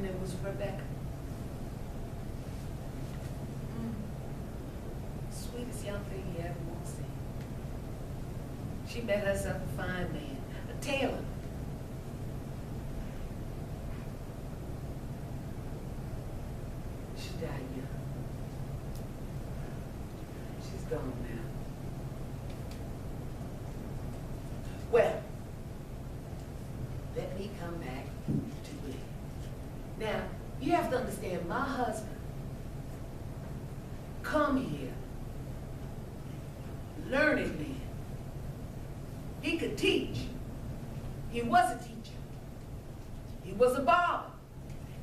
then there was Rebecca. Sweetest young thing you ever want to see. She met herself a fine man, a tailor. She died young. She's gone now. Well, let me come back to it. Now, you have to understand, my husband come here, learned man. He could teach. He was a teacher. He was a barber.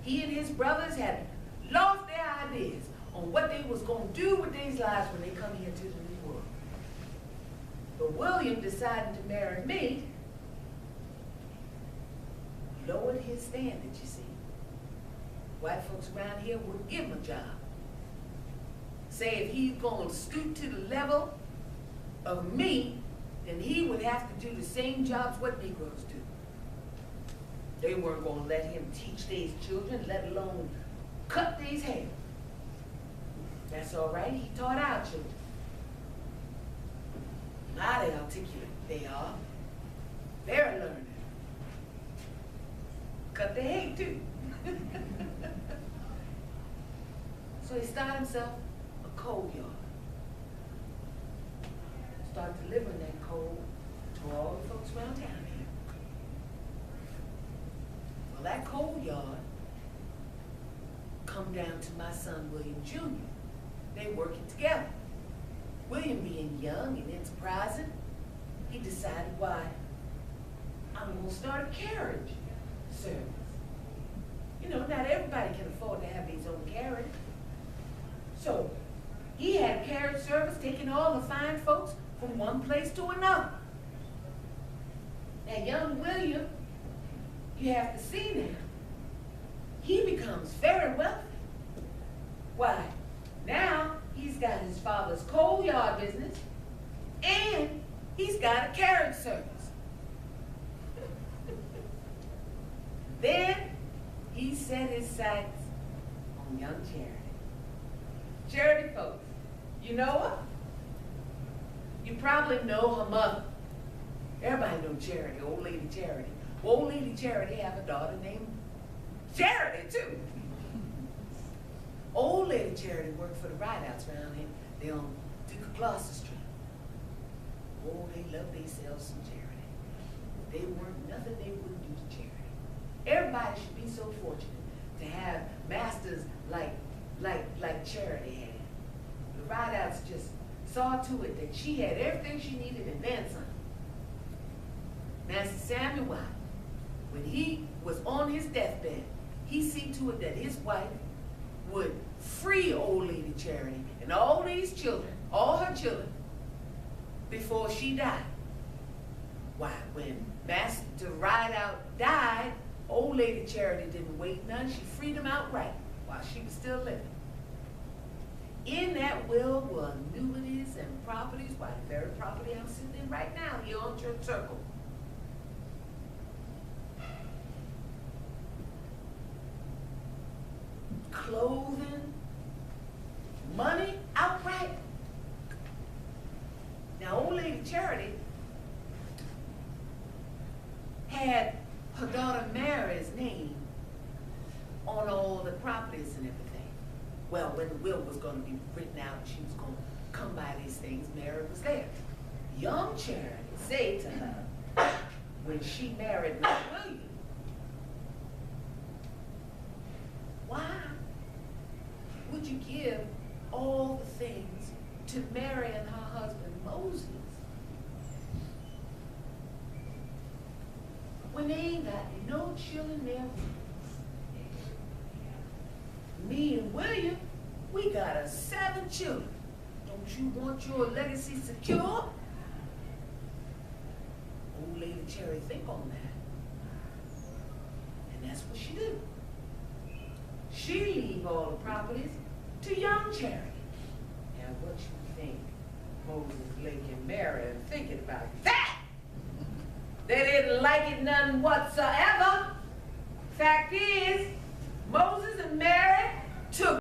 He and his brothers had lost their ideas on what they was going to do with their lives when they come here to the new world. But William decided to marry me, lowered his standard, you see. White folks around here wouldn't give him a job. Say if he's going to stoop to the level of me, then he would have to do the same jobs what Negroes do. They weren't going to let him teach these children, let alone cut these hair. That's all right, he taught our children. Now they articulate, they are. They're learning. Cut their hair too. So he started himself a coal yard. Started delivering that coal to all the folks around town here. Well, that coal yard come down to my son William Jr. They working together. William being young and enterprising, he decided, why, I'm going to start a carriage service. You know, not everybody can afford to have his own carriage. So he had a carriage service taking all the fine folks from one place to another. Now young William, you have to see now, he becomes very wealthy. Why? Now he's got his father's coal yard business and he's got a carriage service. Then he set his sights on young Charity. Charity folks, you know her? You probably know her mother. Everybody knows Charity, old lady Charity. Old lady Charity have a daughter named Charity too. Old lady Charity worked for the Rideouts around here. They on Duke of Gloucester Street. Oh, they love themselves some Charity. They weren't nothing they wouldn't do to Charity. Everybody should be so fortunate to have masters like Charity had. The Rideouts just saw to it that she had everything she needed and then some. Master Samuel White, when he was on his deathbed, he see to it that his wife would free old lady Charity and all these children, all her children, before she died. Why, when Master Rideout died, old lady Charity didn't wait none. She freed him outright while she was still living. In that will were annuities and properties, why, the very property I'm sitting in right now here on Church Circle. Clothing, money, outright. Now, old lady Charity had her daughter Mary's name on all the properties and everything. Well, when the will was going to be written out, she was going to come by these things, Mary was there. Young Charity said to her, when she married Mr. William, why would you give all the things to Mary and her husband Moses when they ain't got no children there? Me and William, we got us 7 children. Don't you want your legacy secure? Old lady Cherry think on that. And that's what she do. She leave all the properties to young Charity. Now what you think Moses, Blake, and Mary are thinking about that? They didn't like it none whatsoever. Fact is,